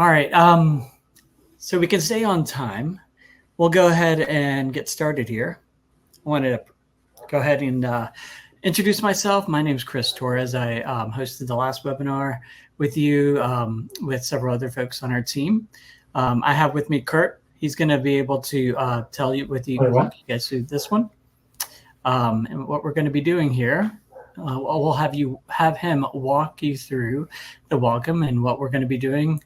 All right. So we can stay on time. We'll go ahead and get started here. I wanted to go ahead and introduce myself. My name is Chris Torres. I hosted the last webinar with you with several other folks on our team. I have with me Kurt. He's going to be able to walk you guys through this one. And what we're going to be doing here, we'll have him walk you through the welcome and what we're going to be doing.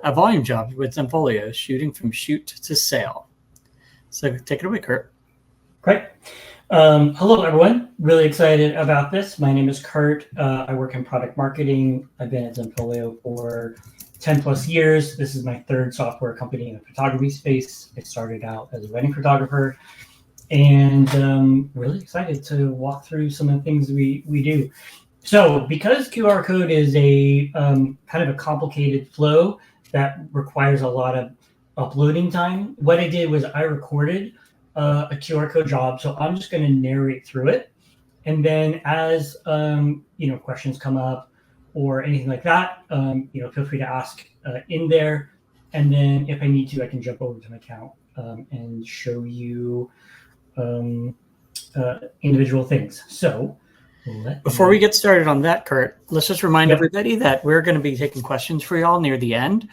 A volume job with Zenfolio, shooting from shoot to sale. So take it away, Kurt. Great. Hello, everyone. Really excited about this. My name is Kurt. I work in product marketing. I've been at Zenfolio for 10 plus years. This is my third software company in the photography space. I started out as a wedding photographer, and really excited to walk through some of the things we do. So because QR code is a kind of a complicated flow that requires a lot of uploading time, what I did was I recorded a QR code job. So I'm just going to narrate through it. And then as, questions come up or anything like that, feel free to ask in there. And then if I need to, I can jump over to my account and show you individual things. So before we get started on that, Kurt, let's just remind everybody that we're going to be taking questions for y'all near the end.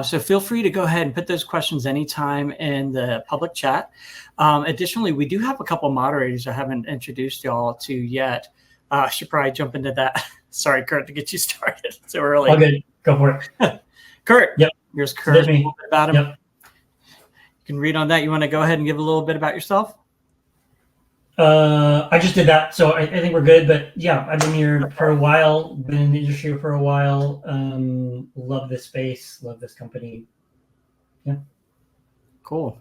So feel free to go ahead and put those questions anytime in the public chat. Additionally, we do have a couple of moderators I haven't introduced y'all to yet. I should probably jump into that. Sorry, Kurt, to get you started so early. All good. Go for it. Kurt, Here's Kurt. A little bit about him. Yep. You can read on that. You want to go ahead and give a little bit about yourself? I just did that, so I think we're good. But yeah, I've been here for a while, been in the industry for a while. Love this space, love this company. Yeah. Cool.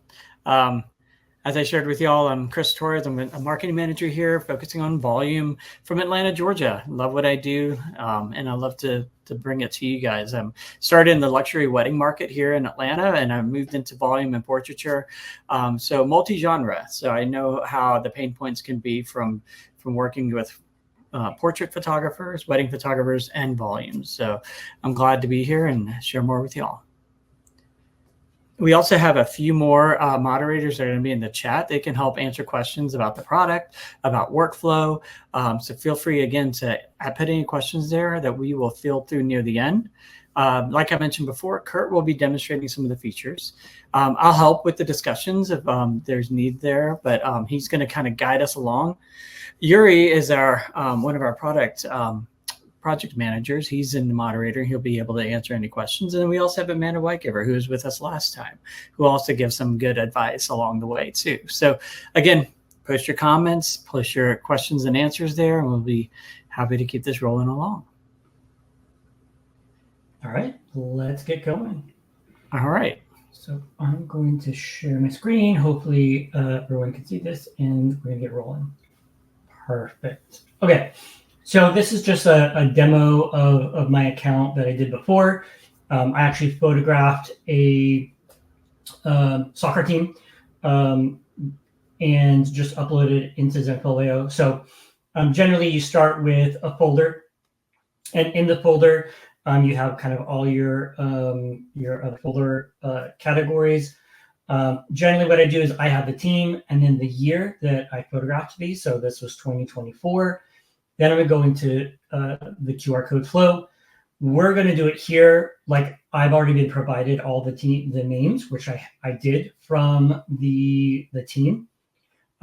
As I shared with y'all, I'm Chris Torres. I'm a marketing manager here, focusing on volume from Atlanta, Georgia. Love what I do, and I love to bring it to you guys. I'm started in the luxury wedding market here in Atlanta, and I moved into volume and portraiture, so multi-genre. So I know how the pain points can be from working with portrait photographers, wedding photographers, and volume. So I'm glad to be here and share more with y'all. We also have a few more moderators that are going to be in the chat. They can help answer questions about the product, about workflow. So feel free, again, to put any questions there that we will field through near the end. Like I mentioned before, Kurt will be demonstrating some of the features. I'll help with the discussions if there's need there, but he's going to kind of guide us along. Yuri is our one of our project managers. He's in the moderator. He'll be able to answer any questions. And then we also have Amanda Whitegiver, who was with us last time, who also gives some good advice along the way too. So again, post your comments, post your questions and answers there, and we'll be happy to keep this rolling along. All right, let's get going. All right. So I'm going to share my screen. Hopefully everyone can see this, and we're gonna get rolling. Perfect. Okay. So this is just a demo of my account that I did before. I actually photographed a soccer team and just uploaded it into Zenfolio. So generally you start with a folder, and in the folder you have kind of all your folder categories. Generally what I do is I have the team and then the year that I photographed these. So this was 2024. Then I'm going to go into the QR code flow. We're going to do it here. Like I've already been provided all the names, which I did from the team.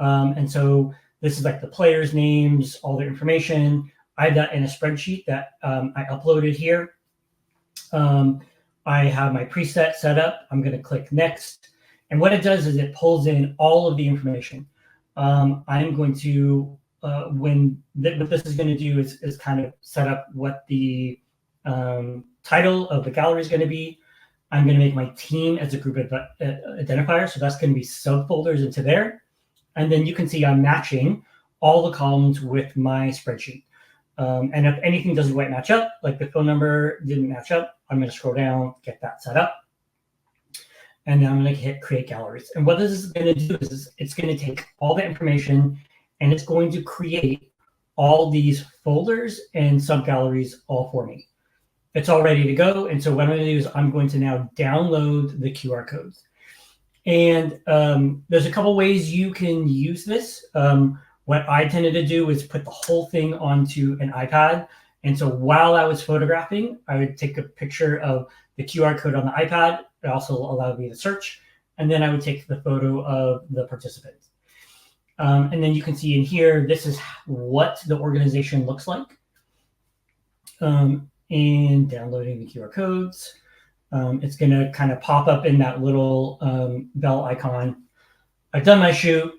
And so this is like the players' names, all their information. I have that in a spreadsheet that I uploaded here. I have my preset set up. I'm going to click next. And what it does is it pulls in all of the information. I'm going to what this is going to do is kind of set up what the title of the gallery is going to be. I'm going to make my team as a group identifier. So that's going to be subfolders into there. And then you can see I'm matching all the columns with my spreadsheet. And if anything doesn't quite match up, like the phone number didn't match up, I'm going to scroll down, get that set up. And then I'm going to hit create galleries. And what this is going to do is it's going to take all the information and it's going to create all these folders and subgalleries all for me. it's all ready to go. And so what I'm going to do is I'm going to now download the QR codes. And there's a couple ways you can use this. What I tended to do is put the whole thing onto an iPad. And so while I was photographing, I would take a picture of the QR code on the iPad. It also allowed me to search. And then I would take the photo of the participants. And then you can see in here, this is what the organization looks like. And downloading the QR codes. It's going to kind of pop up in that little bell icon. I've done my shoot.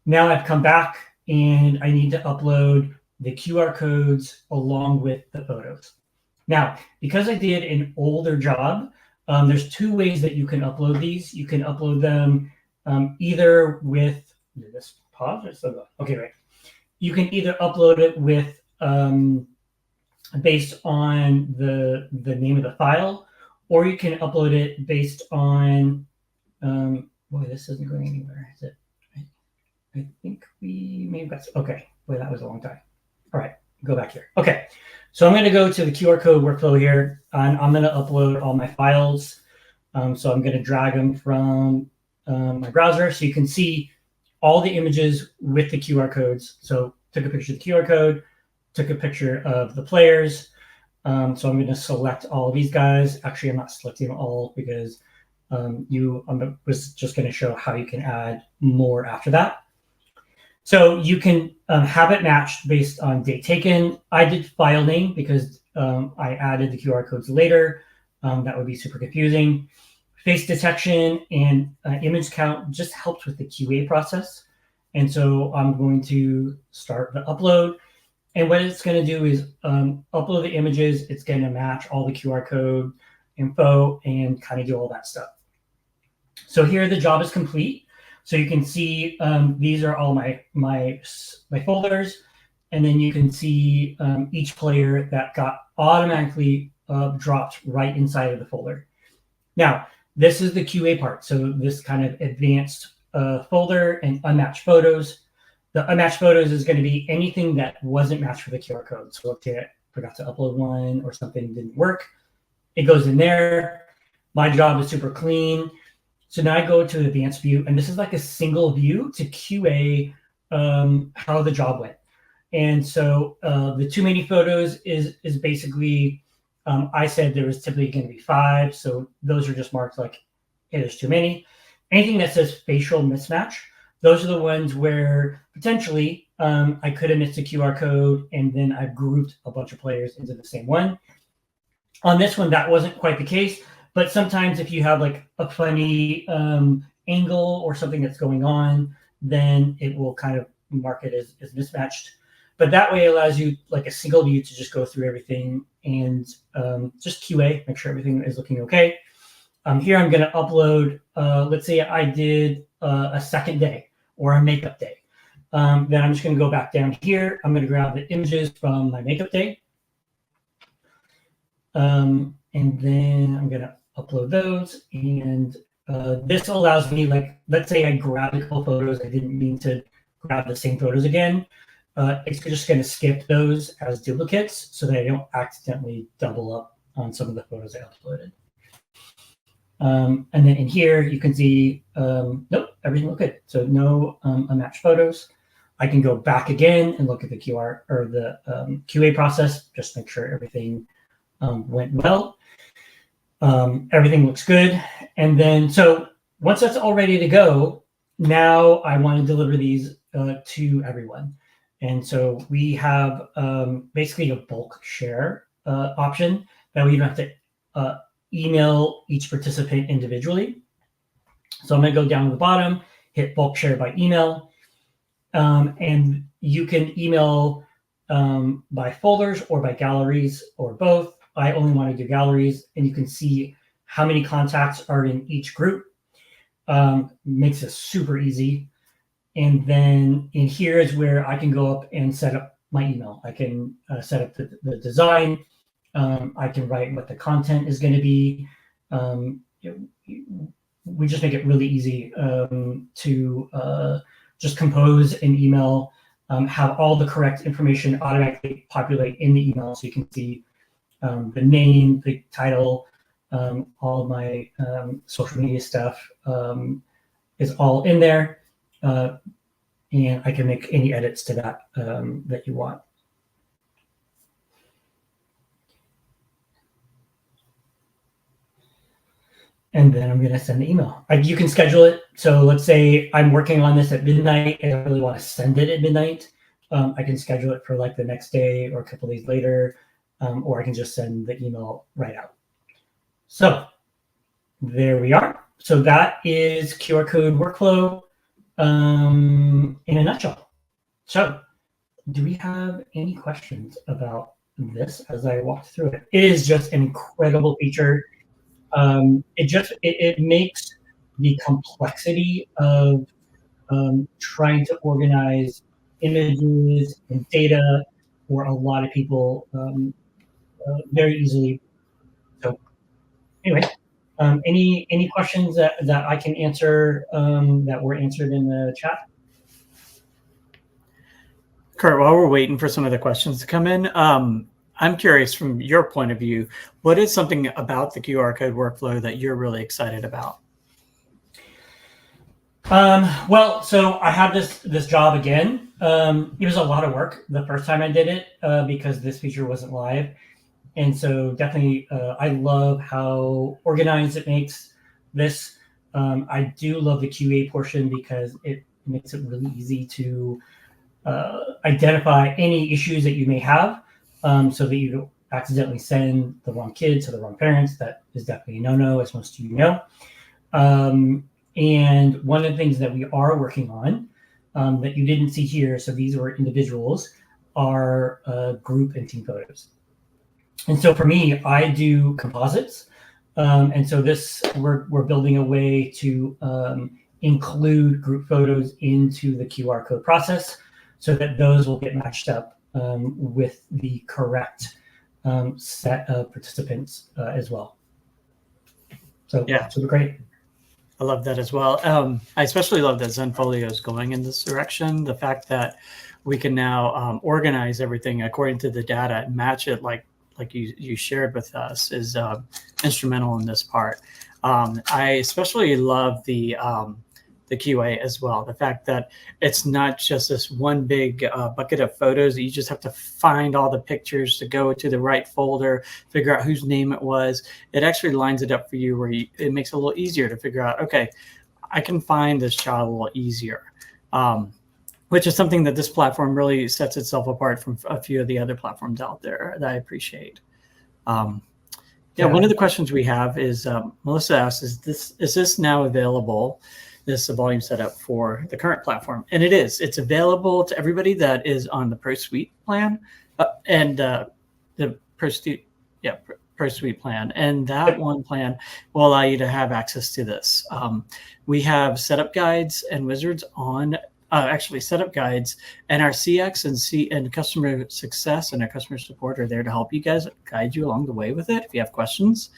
Now I've come back and I need to upload the QR codes along with the photos. Now, because I did an older job, there's two ways that you can upload these. You can upload them either with, did this pause or still go? Okay, right. You can either upload it with, based on the name of the file, or you can upload it based on, boy, this isn't going anywhere, is it? I think we may have got, okay, boy, that was a long time. All right, go back here. Okay, so I'm going to go to the QR code workflow here, and I'm going to upload all my files. So I'm going to drag them from my browser so you can see all the images with the QR codes. So took a picture of the QR code, took a picture of the players. So I'm going to select all of these guys. Actually, I'm not selecting them all because I was just going to show how you can add more after that. So you can have it matched based on date taken. I did file name because I added the QR codes later. That would be super confusing. Face detection and image count just helps with the QA process. And so I'm going to start the upload. And what it's going to do is upload the images. It's going to match all the QR code info and kind of do all that stuff. So here the job is complete. So you can see these are all my folders. And then you can see each player that got automatically dropped right inside of the folder. Now, this is the QA part. So this kind of advanced folder and unmatched photos. The unmatched photos is going to be anything that wasn't matched for the QR code. So okay, I forgot to upload one or something didn't work. It goes in there. My job is super clean. So now I go to advanced view, and this is like a single view to QA how the job went. And so the too many photos is basically, I said there was typically going to be 5. So those are just marked like, hey, there's too many. Anything that says facial mismatch, those are the ones where potentially I could have missed a QR code and then I've grouped a bunch of players into the same one. On this one, that wasn't quite the case. But sometimes if you have like a funny angle or something that's going on, then it will kind of mark it as mismatched. But that way allows you like a single view to just go through everything and just QA, make sure everything is looking okay. Here I'm going to upload, let's say I did a second day or a makeup day. Then I'm just going to go back down here. I'm going to grab the images from my makeup day. And then I'm going to upload those. And this allows me, like, let's say I grabbed a couple photos. I didn't mean to grab the same photos again. It's just going to skip those as duplicates so that I don't accidentally double up on some of the photos I uploaded. And then in here, you can see, nope, everything looked good. So no unmatched photos. I can go back again and look at the QR or the QA process, just make sure everything went well. Everything looks good. And then, so once that's all ready to go, now I want to deliver these to everyone. And so we have basically a bulk share option that we don't have to email each participant individually. So I'm going to go down to the bottom, hit bulk share by email, and you can email by folders or by galleries or both. I only want to do galleries, and you can see how many contacts are in each group. Makes it super easy. And then in here is where I can go up and set up my email. I can set up the design. I can write what the content is going to be. We just make it really easy to just compose an email, have all the correct information automatically populate in the email so you can see the name, the title, all of my social media stuff is all in there, and I can make any edits to that that you want. And then I'm going to send the email. You can schedule it. So let's say I'm working on this at midnight and I really want to send it at midnight. I can schedule it for like the next day or a couple of days later, or I can just send the email right out. So there we are. So that is QR code workflow in a nutshell. So do we have any questions about this as I walk through it? It is just an incredible feature. It makes the complexity of trying to organize images and data for a lot of people very easily. So anyway, any questions that I can answer that were answered in the chat? Kurt, while we're waiting for some of the questions to come in, I'm curious from your point of view, what is something about the QR code workflow that you're really excited about? Well, so I have this job again. It was a lot of work the first time I did it because this feature wasn't live. And so definitely I love how organized it makes this. I do love the QA portion because it makes it really easy to identify any issues that you may have so that you don't accidentally send the wrong kid to the wrong parents. That is definitely a no-no, as most of you know. And one of the things that we are working on that you didn't see here, so these were individuals, are group and team photos. And so for me, I do composites. And so we're building a way to include group photos into the QR code process so that those will get matched up with the correct set of participants as well. So yeah, super great. I love that as well. I especially love that Zenfolio is going in this direction. The fact that we can now organize everything according to the data and match it like you shared with us is instrumental in this part. I especially love the QA as well. The fact that it's not just this one big bucket of photos that you just have to find all the pictures to go to the right folder, figure out whose name it was. It actually lines it up for you where it makes it a little easier to figure out, okay, I can find this child a little easier, which is something that this platform really sets itself apart from a few of the other platforms out there that I appreciate. Yeah, one of the questions we have is, Melissa asks, is this now available, this volume setup for the current platform? And it is. It's available to everybody that is on the Pro Suite plan and the Pro Suite plan. And that one plan will allow you to have access to this. We have setup guides and wizards on setup guides, and our CX and customer success and our customer support are there to help you guys, guide you along the way with it if you have questions.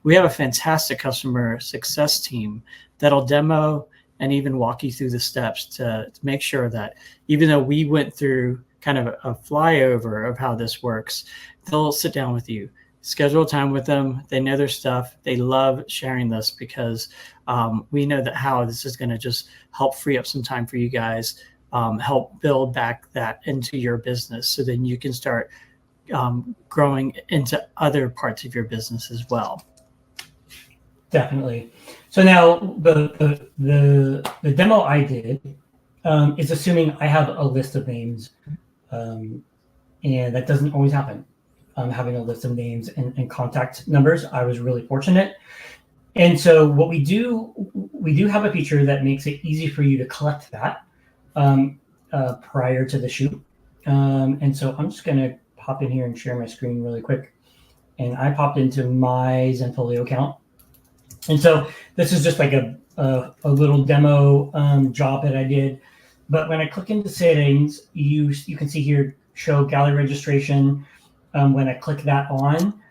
We have a fantastic customer success team that'll demo and even walk you through the steps to make sure that even though we went through kind of a flyover of how this works, they'll sit down with you, schedule time with them. They know their stuff. They love sharing this because we know that how this is going to just help free up some time for you guys, help build back that into your business so then you can start growing into other parts of your business as well. Definitely. So now the demo I did is assuming I have a list of names, and that doesn't always happen. Having a list of names and contact numbers, I was really fortunate. And so what we do have a feature that makes it easy for you to collect that prior to the shoot. And so I'm just going to pop in here and share my screen really quick. And I popped into my Zenfolio account. And so this is just like a little demo job that I did. But when I click into settings, you can see here, show gallery registration. When I click that on,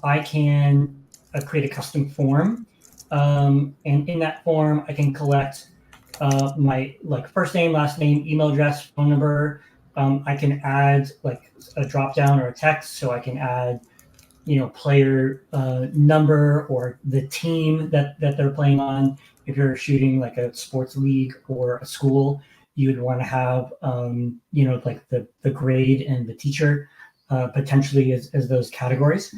I can create a custom form. And in that form, I can collect my first name, last name, email address, phone number. I can add like a drop down or a text. So I can add player number or the team that they're playing on. If you're shooting like a sports league or a school, you'd want to have like the grade and the teacher potentially as those categories.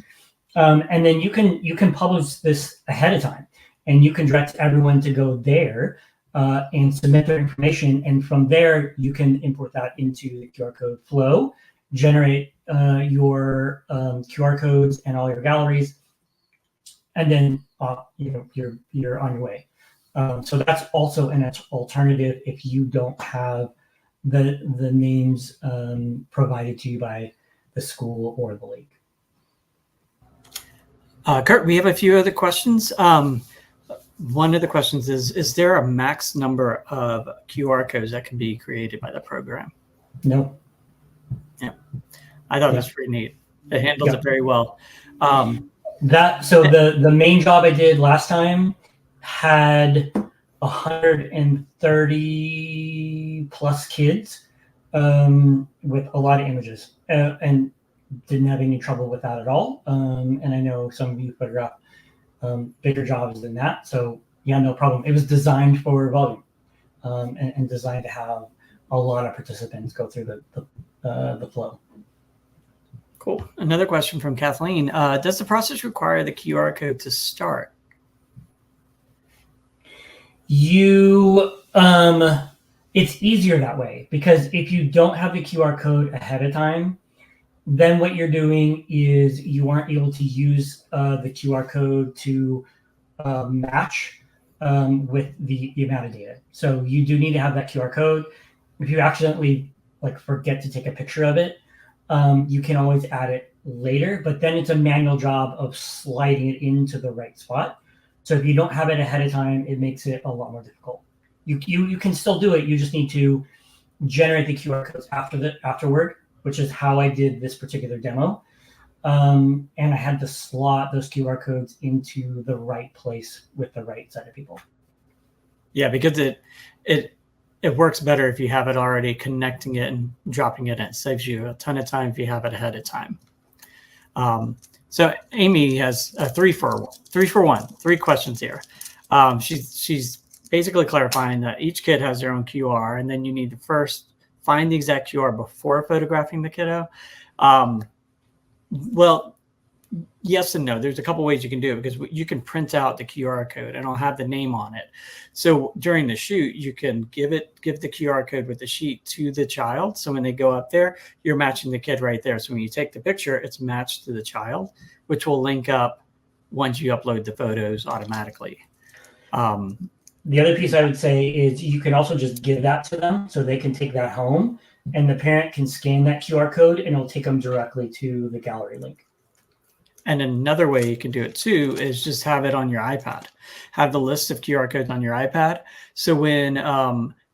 And then you can publish this ahead of time, and you can direct everyone to go there and submit their information. And from there, you can import that into the QR code flow, generate your QR codes and all your galleries, and then you're on your way. So that's also an alternative if you don't have the names provided to you by the school or the league. Kurt, we have a few other questions. One of the questions is there a max number of QR codes that can be created by the program? No. Yeah. I thought that's pretty neat. It handles it very well. So the main job I did last time had 130 plus kids with a lot of images, and didn't have any trouble with that at all. And I know some of you photograph bigger jobs than that. So yeah, no problem. It was designed for volume and designed to have a lot of participants go through the flow. Cool. Another question from Kathleen. Does the process require the QR code to start? It's easier that way, because if you don't have the QR code ahead of time, then what you're doing is you aren't able to use the QR code to match with the amount of data. So you do need to have that QR code. If you accidentally forget to take a picture of it, you can always add it later, but then it's a manual job of sliding it into the right spot. So if you don't have it ahead of time, it makes it a lot more difficult. You can still do it. You just need to generate the QR codes afterward, which is how I did this particular demo. And I had to slot those QR codes into the right place with the right set of people. Yeah, because it works better if you have it already connecting it and dropping it in. It saves you a ton of time if you have it ahead of time. So Amy has a 3 for 1, 3 questions here. She's basically clarifying that each kid has their own QR, and then you need to first find the exact QR before photographing the kiddo. Well, yes and no. There's a couple ways you can do it, because you can print out the QR code and it'll have the name on it. So during the shoot, you can give the QR code with the sheet to the child. So when they go up there, you're matching the kid right there. So when you take the picture, it's matched to the child, which will link up once you upload the photos automatically. The other piece I would say is you can also just give that to them so they can take that home, and the parent can scan that QR code and it'll take them directly to the gallery link. And another way you can do it too is just have it on your iPad. Have the list of QR codes on your iPad. So when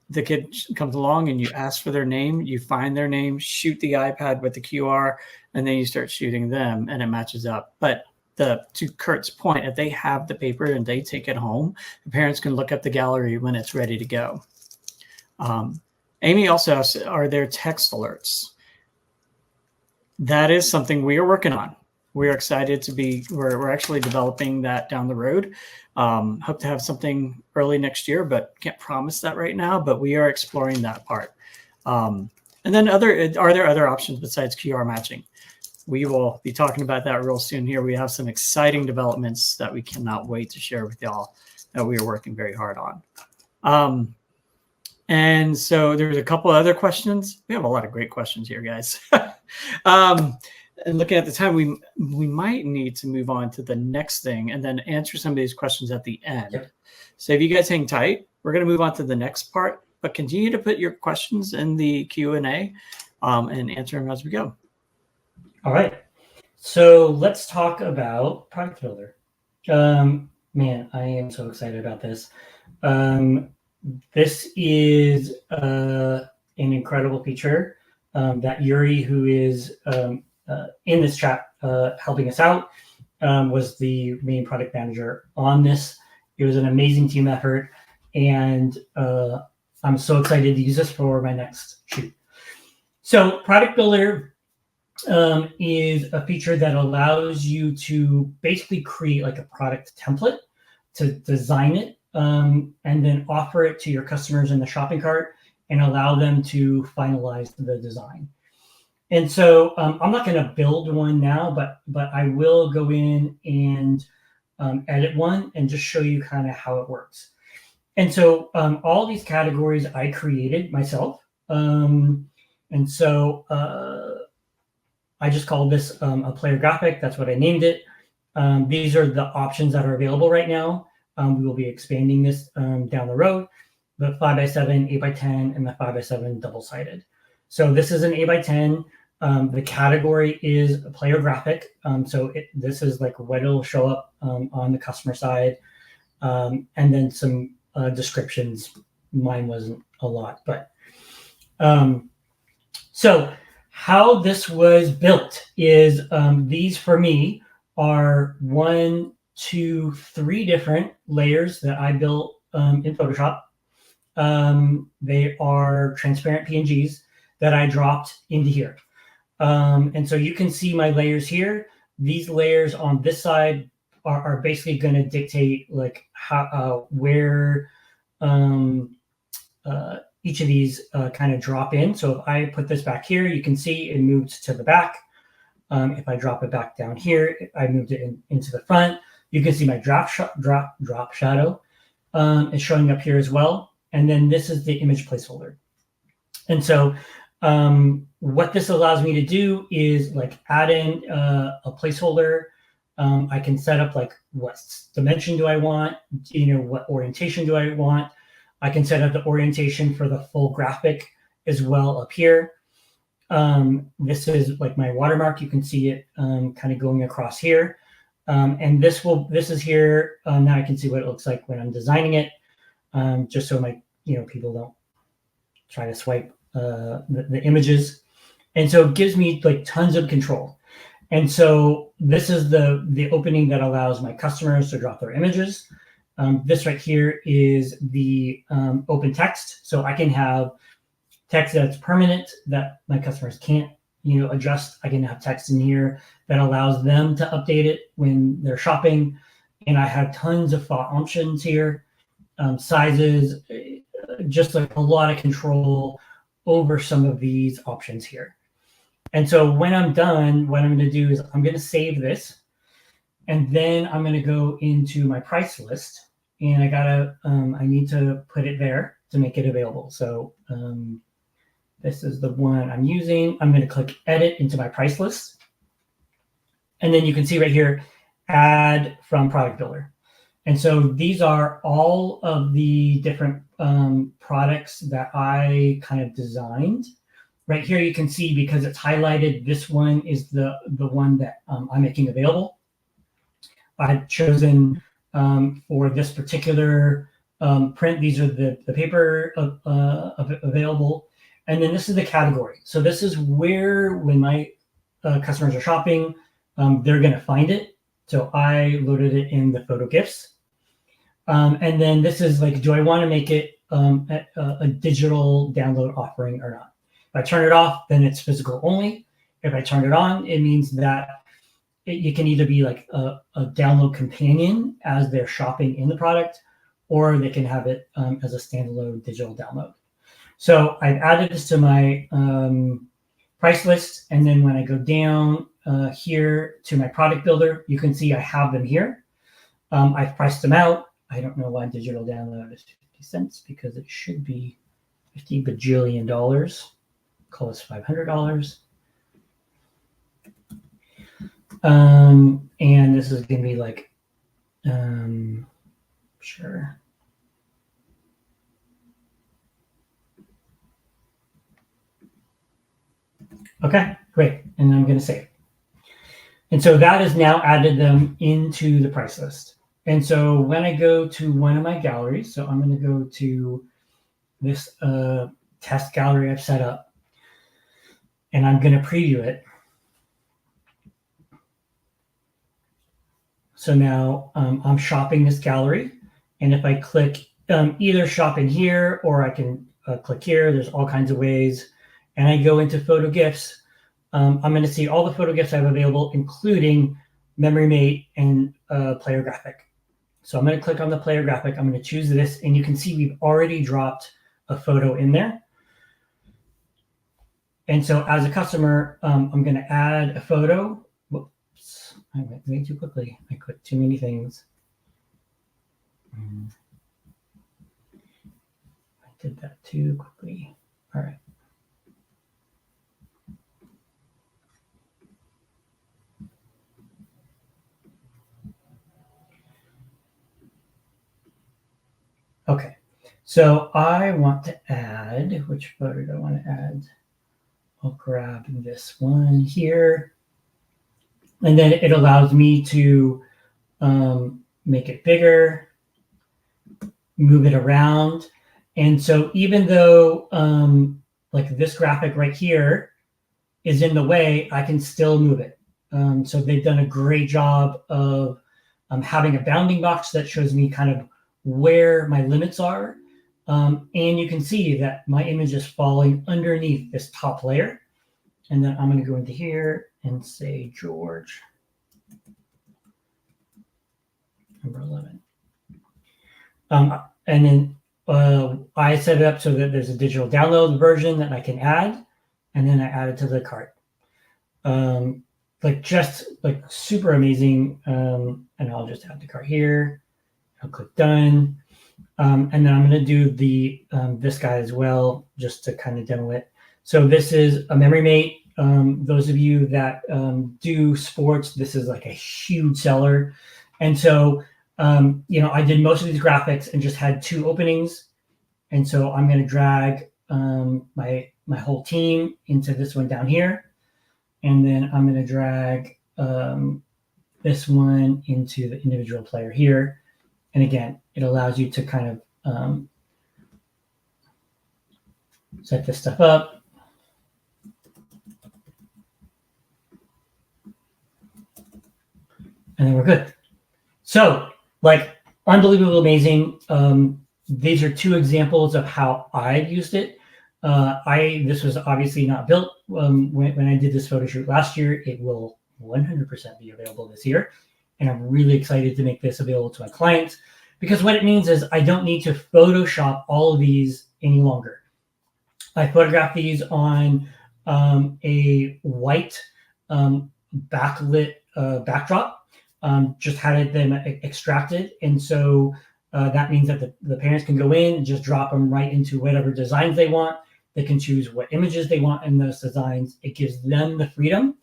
the kid comes along and you ask for their name, you find their name, shoot the iPad with the QR, and then you start shooting them and it matches up. But to Kurt's point, if they have the paper and they take it home, the parents can look up the gallery when it's ready to go. Amy also asked, are there text alerts? That is something we are working on. We're excited to be, we're actually developing that down the road. Hope to have something early next year, but can't promise that right now, but we are exploring that part. And then are there other options besides QR matching? We will be talking about that real soon here. We have some exciting developments that we cannot wait to share with y'all that we are working very hard on. And so there's a couple other questions. We have a lot of great questions here, guys. And looking at the time, we might need to move on to the next thing and then answer some of these questions at the end. Yep. So if you guys hang tight, we're going to move on to the next part, but continue to put your questions in the Q&A and answer them as we go. All right. So let's talk about Product Builder. Man, I am so excited about this. This is an incredible feature that Yuri, who is in this chat helping us out, was the main product manager on this. It was an amazing team effort, and I'm so excited to use this for my next shoot. So Product Builder is a feature that allows you to basically create like a product template, to design it, and then offer it to your customers in the shopping cart and allow them to finalize the design. And so I'm not going to build one now, but I will go in and edit one and just show you kind of how it works. And so all these categories I created myself. And so I just called this a player graphic. That's what I named it. These are the options that are available right now. We will be expanding this down the road. The 5x7, 8x10, and the 5x7 double-sided. So this is an 8x10. The category is a player graphic. So this is like what it'll show up on the customer side. And then some descriptions. Mine wasn't a lot, but so how this was built is these for me are 1, 2, 3 different layers that I built in Photoshop. They are transparent PNGs that I dropped into here. And so you can see my layers here. These layers on this side are basically going to dictate like how where each of these kind of drop in. So if I put this back here, you can see it moves to the back. If I drop it back down here, I moved it into the front. You can see my drop shadow is showing up here as well. And then this is the image placeholder. And so what this allows me to do is like add in a placeholder. I can set up like what dimension do I want, what orientation do I want. I can set up the orientation for the full graphic as well up here. This is like my watermark. You can see it kind of going across here. And this is here. Now I can see what it looks like when I'm designing it, just so my people don't try to swipe the images. And so it gives me like tons of control. And so this is the opening that allows my customers to drop their images. This right here is the open text. So I can have text that's permanent that my customers can't adjust. I can have text in here that allows them to update it when they're shopping. And I have tons of font options here, sizes, just like a lot of control over some of these options here. And so when I'm done, what I'm going to do is I'm going to save this, and then I'm going to go into my price list, and I need to put it there to make it available. So this is the one I'm using. I'm going to click edit into my price list. And then you can see right here, add from product builder. And so these are all of the different products that I kind of designed. Right here, you can see because it's highlighted, this one is the one that I'm making available. I've chosen for this particular print, these are the paper available. And then this is the category. So this is where when my customers are shopping, they're going to find it. So I loaded it in the photo GIFs. And then this is like, do I want to make it a digital download offering or not? If I turn it off, then it's physical only. If I turn it on, it means that you can either be like a download companion as they're shopping in the product, or they can have it as a standalone digital download. So I've added this to my price list. And then when I go down here to my product builder, you can see I have them here. I've priced them out. I don't know why digital download is 50 cents because it should be $50 bajillion. Call this $500. And this is going to be like, sure. Okay, great. And I'm going to save. And so that has now added them into the price list. And so when I go to one of my galleries, so I'm going to go to this test gallery I've set up, and I'm going to preview it. So now I'm shopping this gallery. And if I click either shop in here, or I can click here, there's all kinds of ways. And I go into photo GIFs. I'm going to see all the photo gifts I have available, including memory mate and player graphic. So I'm going to click on the player graphic. I'm going to choose this, and you can see we've already dropped a photo in there. And so as a customer, I'm going to add a photo. Whoops, I went way too quickly. I clicked too many things. I did that too quickly. All right. Okay, so I want to add, which photo do I want to add? I'll grab this one here. And then it allows me to make it bigger, move it around. And so even though like this graphic right here is in the way, I can still move it. So they've done a great job of having a bounding box that shows me kind of where my limits are. And you can see that my image is falling underneath this top layer. And then I'm going to go into here and say George, number 11. And then I set it up so that there's a digital download version that I can add. And then I add it to the cart. Just super amazing. And I'll just add the cart here. I'll click done. And then I'm going to do the this guy as well, just to kind of demo it. So this is a memory mate. Those of you that do sports, this is like a huge seller. And so, I did most of these graphics and just had 2 openings. And so I'm going to drag my whole team into this one down here. And then I'm going to drag this one into the individual player here. And again, it allows you to kind of set this stuff up. And then we're good. So, unbelievable, amazing. These are 2 examples of how I've used it. This was obviously not built when I did this photo shoot last year. It will 100% be available this year. And I'm really excited to make this available to my clients, because what it means is I don't need to Photoshop all of these any longer. I photographed these on a white backlit backdrop, just had them extracted. And so that means that the parents can go in and just drop them right into whatever designs they want. They can choose what images they want in those designs. It gives them the freedom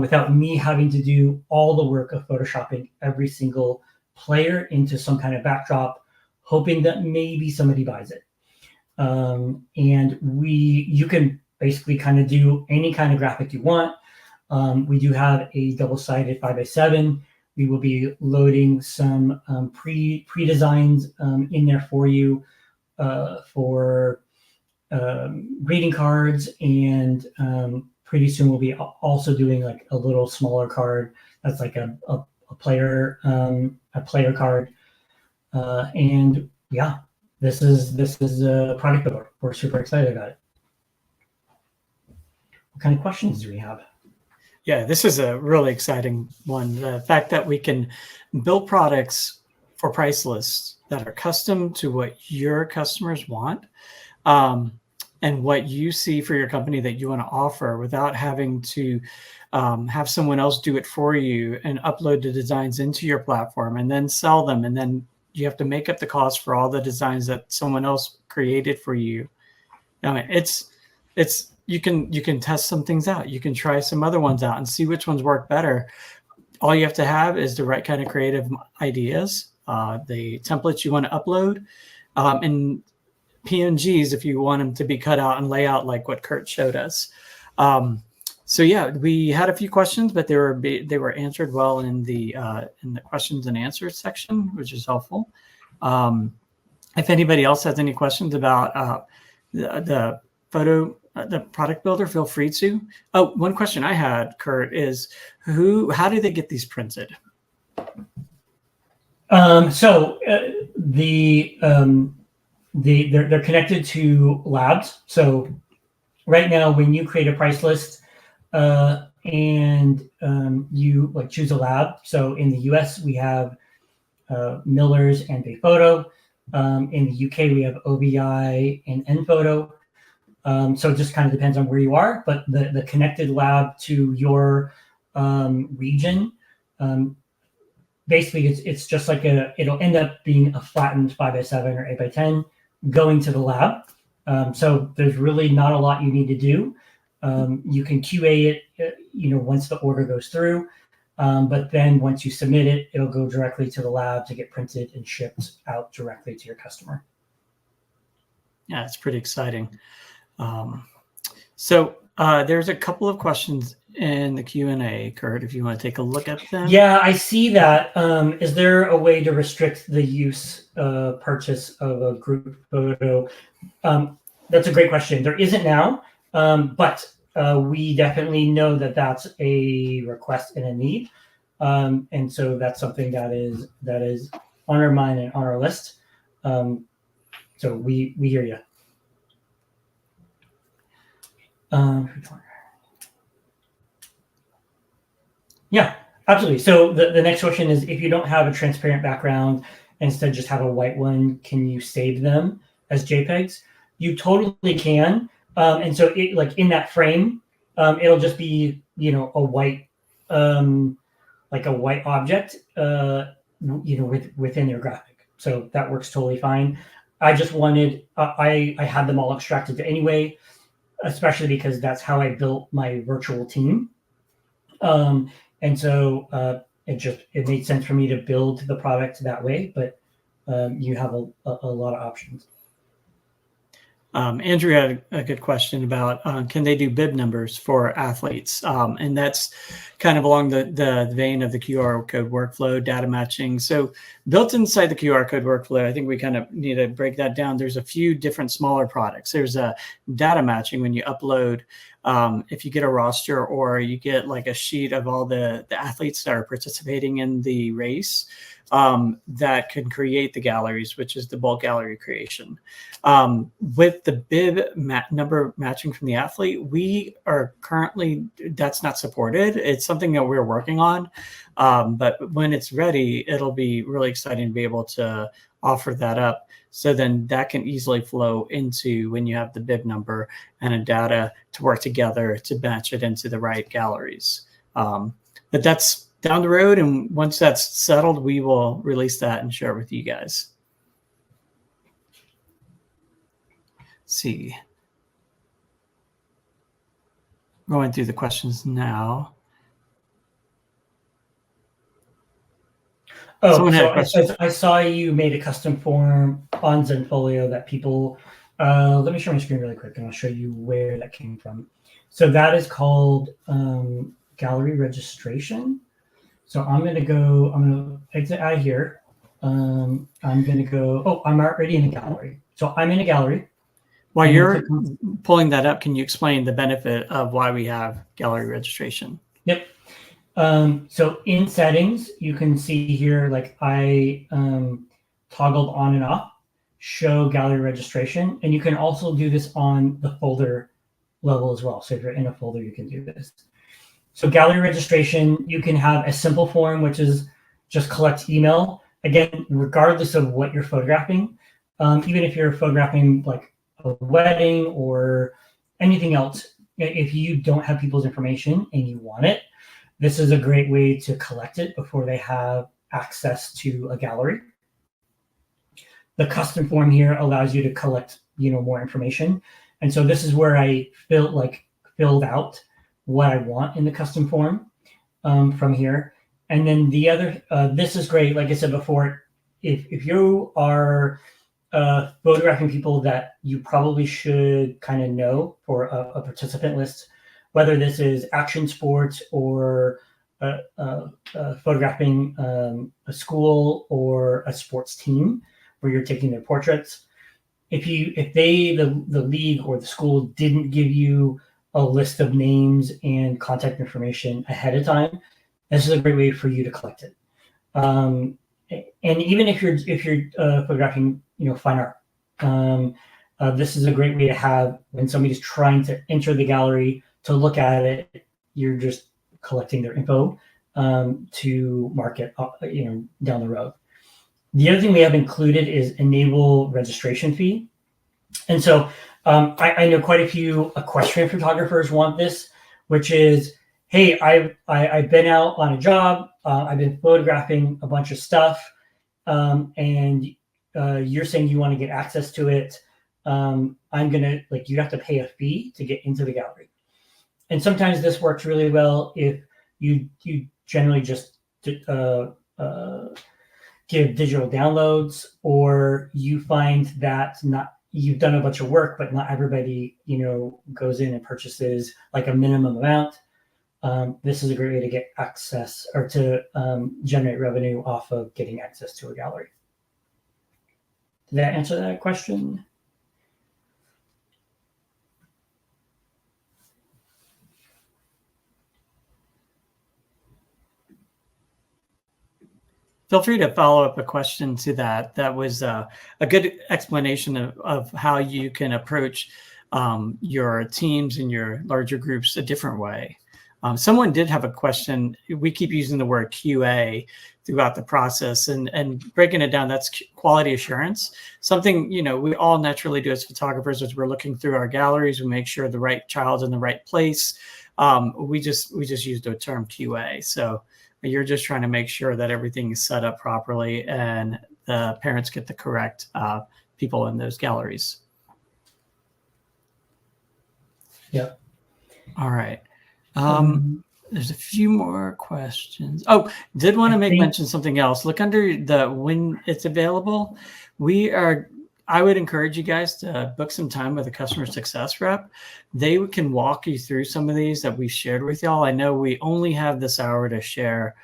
without me having to do all the work of Photoshopping every single player into some kind of backdrop, hoping that maybe somebody buys it. And you can basically kind of do any kind of graphic you want. We do have a double-sided 5x7. We will be loading some pre-designs in there for you for greeting cards, and pretty soon we'll be also doing like a little smaller card that's like a player card. And yeah, this is a product builder. We're super excited about it. What kind of questions do we have? Yeah, this is a really exciting one. The fact that we can build products for price lists that are custom to what your customers want, and what you see for your company that you want to offer, without having to have someone else do it for you and upload the designs into your platform and then sell them. And then you have to make up the cost for all the designs that someone else created for you. I mean, you can test some things out. You can try some other ones out and see which ones work better. All you have to have is the right kind of creative ideas, the templates you want to upload, and PNGs if you want them to be cut out and lay out like what Kurt showed us. So yeah, we had a few questions, but they were answered well in the questions and answers section, which is helpful. If anybody else has any questions about the product builder, feel free to. Oh, one question I had, Kurt, is how do they get these printed? They're connected to labs. So right now, when you create a price list, and you like choose a lab. So in the US, we have Miller's and Bayphoto. In the UK, we have OBI and Zenfolio. So it just kind of depends on where you are, but the connected lab to your region, basically it's just like it'll end up being a flattened 5x7 or 8x10 going to the lab. So there's really not a lot you need to do. You can QA it, once the order goes through. But then once you submit it, it'll go directly to the lab to get printed and shipped out directly to your customer. Yeah, it's pretty exciting. So there's a couple of questions in the Q&A, Kurt, if you want to take a look at them. Yeah, I see that. Is there a way to restrict the use purchase of a group photo? That's a great question. There isn't now, but we definitely know that that's a request and a need. And so that's something that is on our mind and on our list. So we hear you. Yeah, absolutely. So the next question is, if you don't have a transparent background, instead just have a white one, can you save them as JPEGs? You totally can. And so it, like in that frame, it'll just be, a white, like a white object, within your graphic. So that works totally fine. I just wanted, I had them all extracted anyway, especially because that's how I built my virtual team. And so it made sense for me to build the product that way, but you have a lot of options. Andrew had a good question about can they do bib numbers for athletes? And that's kind of along the vein of the QR code workflow, data matching. So built inside the QR code workflow, I think we kind of need to break that down. There's a few different smaller products. There's a data matching when you upload, if you get a roster or you get like a sheet of all the athletes that are participating in the race, that can create the galleries, which is the bulk gallery creation. With the bib number matching from the athlete, we are currently, that's not supported. It's something that we're working on. But when it's ready, it'll be really exciting to be able to offer that up. So then that can easily flow into when you have the bib number and a data to work together to match it into the right galleries. But that's down the road, and once that's settled, we will release that and share it with you guys. Let's see. Going through the questions now. Oh, so I saw you made a custom form on Zenfolio that people, let me share my screen really quick and I'll show you where that came from. So that is called gallery registration. So I'm going to exit out of here. I'm going to go, I'm already in a gallery. So I'm in a gallery. While you're pulling that up, can you explain the benefit of why we have gallery registration? Yep. So in settings, you can see here, like I toggled on and off, show gallery registration. And you can also do this on the folder level as well. So if you're in a folder, you can do this. So gallery registration, you can have a simple form, which is just collect email. Again, regardless of what you're photographing, even if you're photographing like a wedding or anything else, if you don't have people's information and you want it, this is a great way to collect it before they have access to a gallery. The custom form here allows you to collect, more information. And so this is where I filled out what I want in the custom form from here. And then the other, this is great. Like I said before, if you are photographing people that you probably should kind of know for a participant list, whether this is action sports or photographing a school or a sports team where you're taking their portraits. If the league or the school didn't give you a list of names and contact information ahead of time, this is a great way for you to collect it. And even if you're photographing, fine art, this is a great way to have when somebody's trying to enter the gallery to look at it. you're just collecting their info to market, down the road. The other thing we have included is enable registration fee. And so I know quite a few equestrian photographers want this, which is, hey, I've been out on a job, I've been photographing a bunch of stuff, and you're saying you want to get access to it. I'm gonna, like, you have to pay a fee to get into the gallery. And sometimes this works really well if you generally just give digital downloads, or you find that you've done a bunch of work, but not everybody, goes in and purchases like a minimum amount. This is a great way to get access, or to generate revenue off of getting access to a gallery. Did that answer that question? Feel free to follow up a question to that. That was a good explanation of how you can approach your teams and your larger groups a different way. Someone did have a question. We keep using the word QA throughout the process, and breaking it down, that's quality assurance. Something, we all naturally do as photographers as we're looking through our galleries. We make sure the right child's in the right place. We just use the term QA. So you're just trying to make sure that everything is set up properly and the parents get the correct people in those galleries. Yeah. All right. There's a few more questions. Oh, did want to mention something else. Look under the when it's available. I would encourage you guys to book some time with a customer success rep. They can walk you through some of these that we shared with y'all. I know we only have this hour to share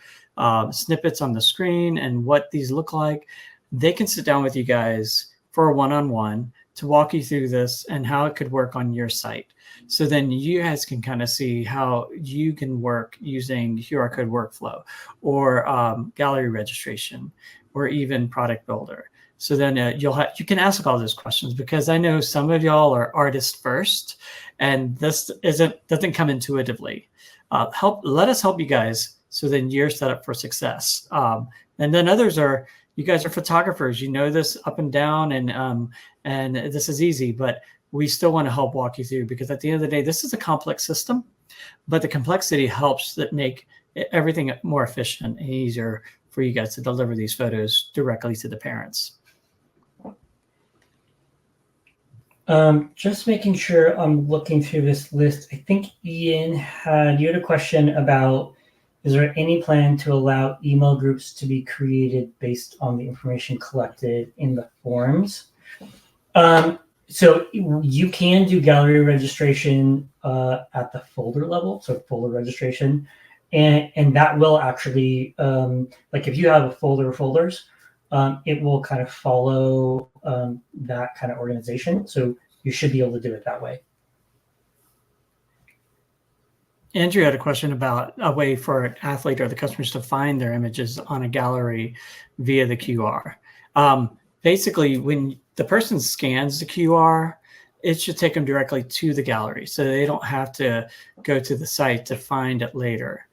snippets on the screen and what these look like. They can sit down with you guys for a one-on-one to walk you through this and how it could work on your site. So then you guys can kind of see how you can work using QR code workflow, or gallery registration, or even product builder. So then you can ask all those questions, because I know some of y'all are artists first, and this doesn't come intuitively. Let us help you guys, so then you're set up for success. And then others you guys are photographers. You know this up and down, and this is easy, but we still want to help walk you through, because at the end of the day, this is a complex system, but the complexity helps that make everything more efficient and easier for you guys to deliver these photos directly to the parents. Just making sure I'm looking through this list. I think Ian you had a question about, is there any plan to allow email groups to be created based on the information collected in the forms? So you can do gallery registration at the folder level, so folder registration, and that will actually, like if you have a folder of folders, it will kind of follow that kind of organization. So you should be able to do it that way. Andrew had a question about a way for an athlete or the customers to find their images on a gallery via the QR. Basically, when the person scans the QR, it should take them directly to the gallery, so they don't have to go to the site to find it later.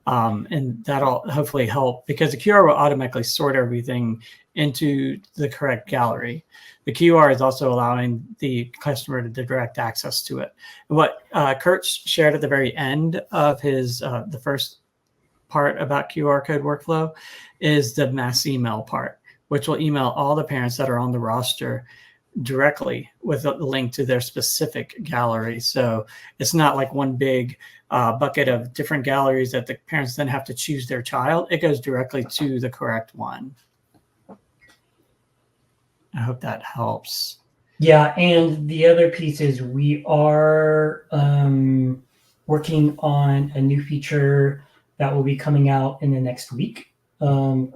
And that'll hopefully help, because the QR will automatically sort everything into the correct gallery. The QR is also allowing the customer to direct access to it. What Kurt shared at the very end of his the first part about QR code workflow is the mass email part, which will email all the parents that are on the roster directly with a link to their specific gallery. So it's not like one big bucket of different galleries that the parents then have to choose their child. It goes directly to the correct one. I hope that helps. Yeah, and the other piece is we are working on a new feature that will be coming out in the next week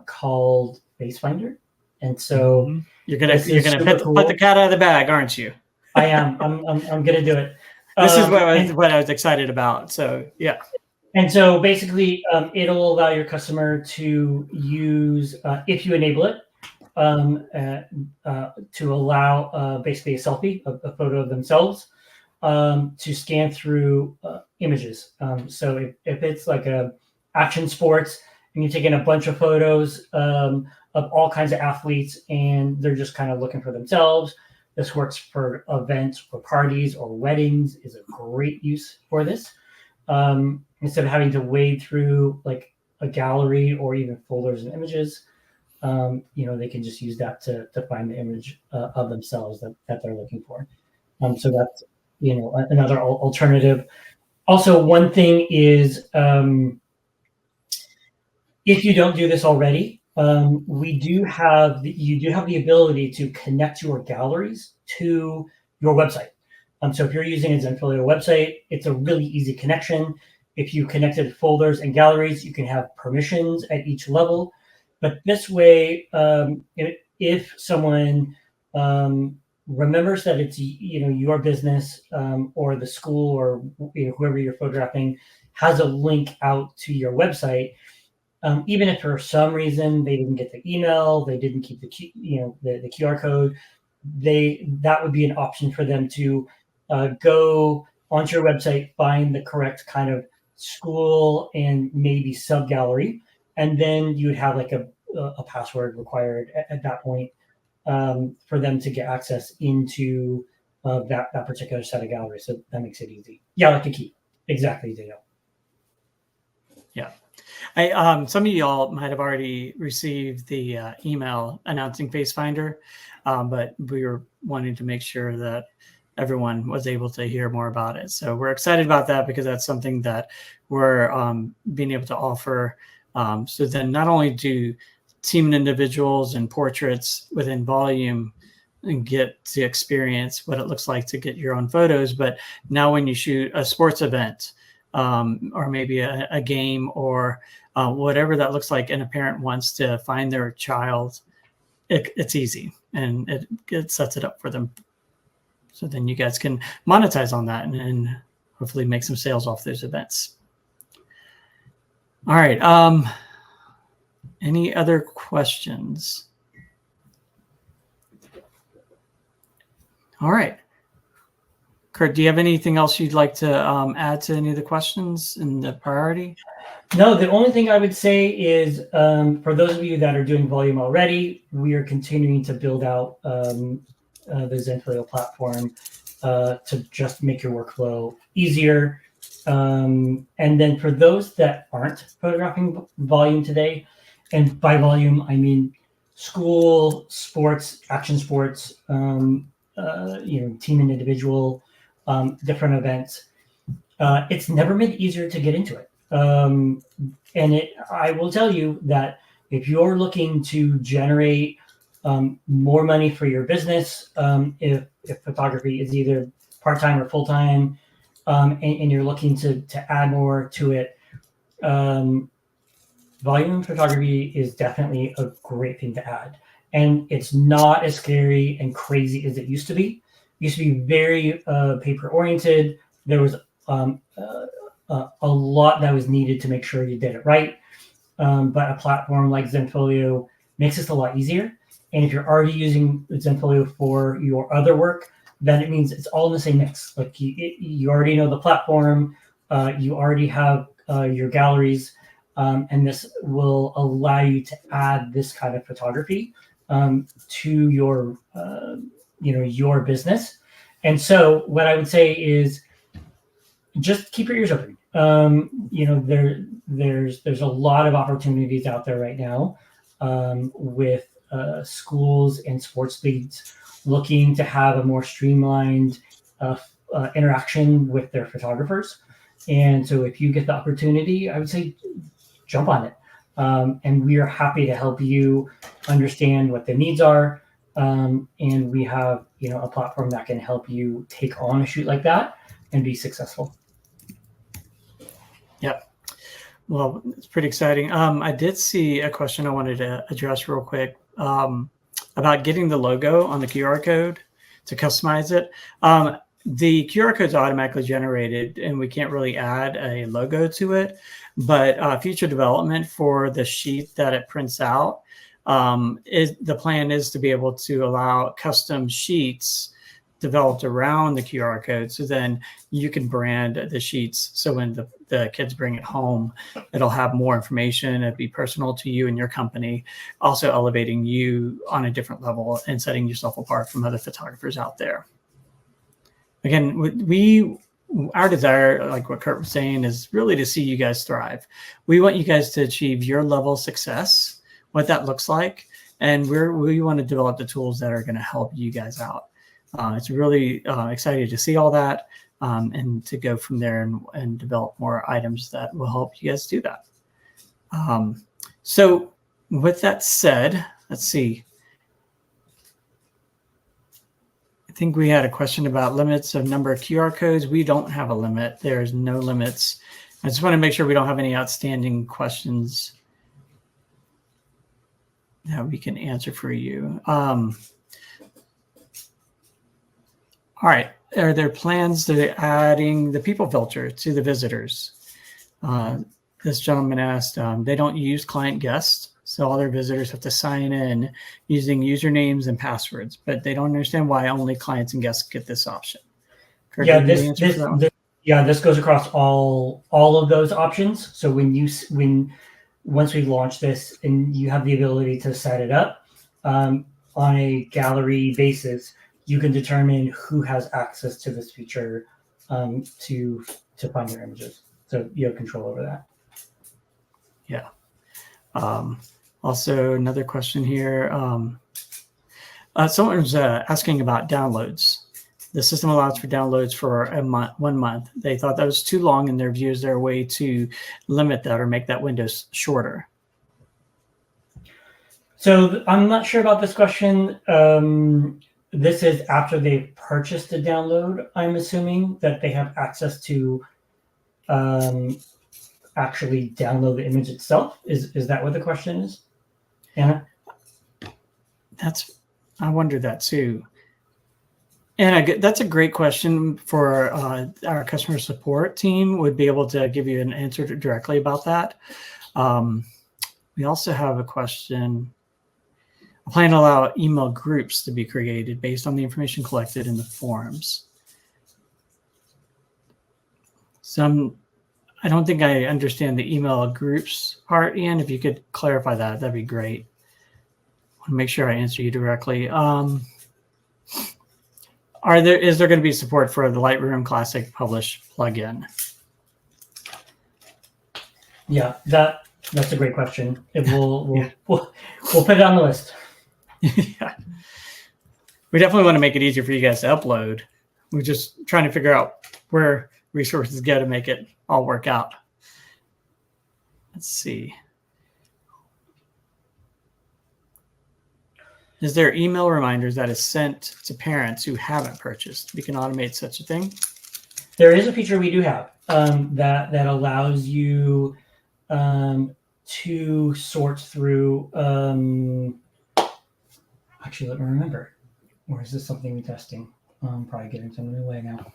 called Face Finder. And so you're gonna put the cat out of the bag, aren't you? I am. I'm gonna do it. This is what I was excited about. So yeah. And so basically, it'll allow your customer to use, if you enable it, to allow basically a selfie, a photo of themselves, to scan through images. So if it's like a action sports and you're taking a bunch of photos of all kinds of athletes and they're just kind of looking for themselves, this works for events or parties or weddings, is a great use for this. Instead of having to wade through like a gallery or even folders and images, they can just use that to find the image of themselves that they're looking for. So that's, another alternative. Also, one thing is, if you don't do this already, you do have the ability to connect your galleries to your website. So if you're using a Zenfolio website, it's a really easy connection. If you connected folders and galleries, you can have permissions at each level. But this way, if someone remembers that it's your business or the school or whoever you're photographing has a link out to your website, even if for some reason they didn't get the email, they didn't keep the QR code, that would be an option for them to go onto your website, find the correct kind of school and maybe sub gallery, and then you would have like a password required at that point for them to get access into that particular set of galleries. So that makes it easy. Yeah, like a key. Exactly, Daniel. Yeah. Some of y'all might have already received the email announcing FaceFinder, but we were wanting to make sure that everyone was able to hear more about it. So we're excited about that because that's something that we're being able to offer. So then not only do team and individuals and portraits within volume and get to experience what it looks like to get your own photos, but now when you shoot a sports event or maybe a game or whatever that looks like, and a parent wants to find their child, it's easy and it sets it up for them. So then you guys can monetize on that and hopefully make some sales off those events. All right. Any other questions? All right. Kurt, do you have anything else you'd like to add to any of the questions in the priority? No, the only thing I would say is for those of you that are doing volume already, we are continuing to build out the Zenfolio platform to just make your workflow easier. And then for those that aren't photographing volume today, and by volume, I mean school, sports, action sports, team and individual, different events. It's never been easier to get into it. I will tell you that if you're looking to generate more money for your business, if photography is either part-time or full-time, and you're looking to add more to it, volume photography is definitely a great thing to add. And it's not as scary and crazy as it used to be. It used to be very paper-oriented. There was a lot that was needed to make sure you did it right. But a platform like Zenfolio makes this a lot easier. And if you're already using Zenfolio for your other work, then it means it's all in the same mix. Like you already know the platform, you already have your galleries, and this will allow you to add this kind of photography to your your business. And so what I would say is just keep your ears open. There's a lot of opportunities out there right now with schools and sports leagues looking to have a more streamlined interaction with their photographers. And so if you get the opportunity, I would say jump on it. And we are happy to help you understand what the needs are. And we have, a platform that can help you take on a shoot like that and be successful. Yep. Well, it's pretty exciting. I did see a question I wanted to address real quick about getting the logo on the QR code to customize it. The QR code is automatically generated and we can't really add a logo to it, but future development for the sheet that it prints out, the plan is to be able to allow custom sheets developed around the QR code. So then you can brand the sheets. So when the kids bring it home, it'll have more information. It'll be personal to you and your company, also elevating you on a different level and setting yourself apart from other photographers out there. Again, our desire, like what Kurt was saying, is really to see you guys thrive. We want you guys to achieve your level of success, what that looks like. And we want to develop the tools that are going to help you guys out. It's really exciting to see all that and to go from there and develop more items that will help you guys do that. So with that said, let's see. I think we had a question about limits of number of QR codes. We don't have a limit. There's no limits. I just want to make sure we don't have any outstanding questions that we can answer for you. All right. Are there plans to adding the people filter to the visitors? This gentleman asked, they don't use client guests, so all their visitors have to sign in using usernames and passwords, but they don't understand why only clients and guests get this option. Kurt, yeah, this goes across all of those options. So once we launch this and you have the ability to set it up on a gallery basis, you can determine who has access to this feature to find your images. So you have control over that. Yeah. Also, another question here. Someone was asking about downloads. The system allows for downloads for 1 month. They thought that was too long in their view. Is there a way to limit that or make that window shorter? So I'm not sure about this question. This is after they've purchased the download. I'm assuming that they have access to actually download the image itself. Is that what the question is, Anna? I wonder that too. And that's a great question for our customer support team would be able to give you an answer directly about that. We also have a question. I plan to allow email groups to be created based on the information collected in the forums. I don't think I understand the email groups part, Ian. If you could clarify that, that'd be great. I want to make sure I answer you directly. Is there going to be support for the Lightroom Classic Publish plugin? Yeah, that's a great question. We'll put it on the list. Yeah. We definitely want to make it easier for you guys to upload. We're just trying to figure out where resources go to make it all work out. Let's see. Is there email reminders that is sent to parents who haven't purchased? We can automate such a thing. There is a feature we do have that allows you to sort through. Actually, let me remember. Or is this something we're testing? I'm probably giving something away now.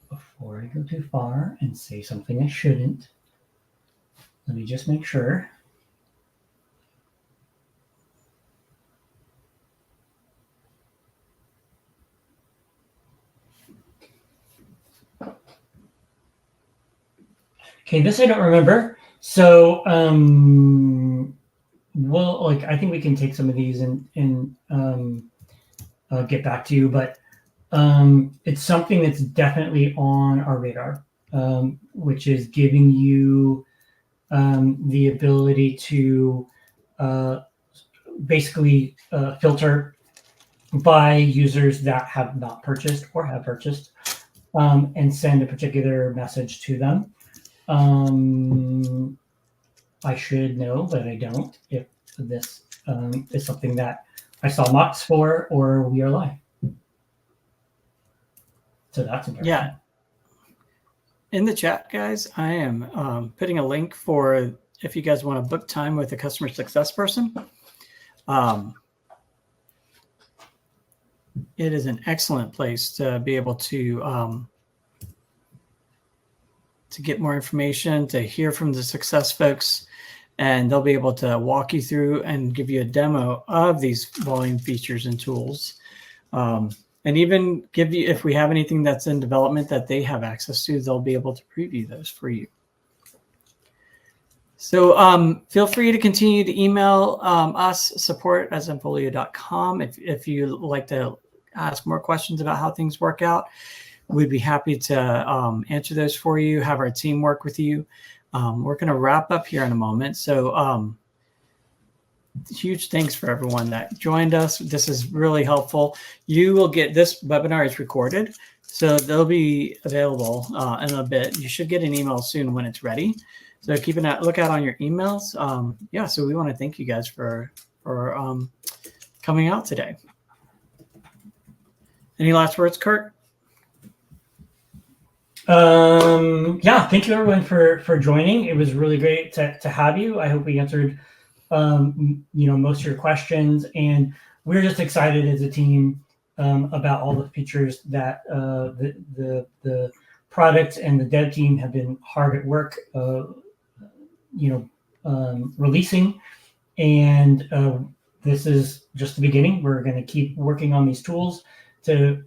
Before I go too far and say something I shouldn't, let me just make sure. Okay, this I don't remember. So, I think we can take some of these and get back to you, but it's something that's definitely on our radar, which is giving you the ability to basically filter by users that have not purchased or have purchased and send a particular message to them. I should know, but I don't, if this is something that I saw mocks for or we are live. So that's important. Yeah. In the chat, guys, I am putting a link for if you guys want to book time with a customer success person. It is an excellent place to be able to get more information, to hear from the success folks. and they'll be able to walk you through and give you a demo of these volume features and tools. And even give you, if we have anything that's in development that they have access to, they'll be able to preview those for you. So feel free to continue to email us, support@zenfolio.com. If you like to ask more questions about how things work out, we'd be happy to answer those for you, have our team work with you. We're going to wrap up here in a moment. So huge thanks for everyone that joined us. This is really helpful. You will get, this webinar is recorded, so they'll be available in a bit. You should get an email soon when it's ready. So keep an look out on your emails. Yeah, so we want to thank you guys for coming out today. Any last words, Kurt? Yeah, thank you everyone for joining. It was really great to have you. I hope we answered most of your questions, and we're just excited as a team about all the features that the product and the dev team have been hard at work releasing, and this is just the beginning. We're going to keep working on these tools to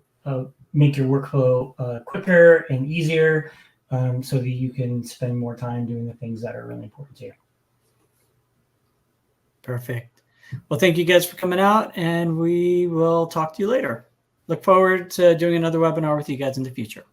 make your workflow quicker and easier, so that you can spend more time doing the things that are really important to you. Perfect. Well, thank you guys for coming out, and we will talk to you later. Look forward to doing another webinar with you guys in the future.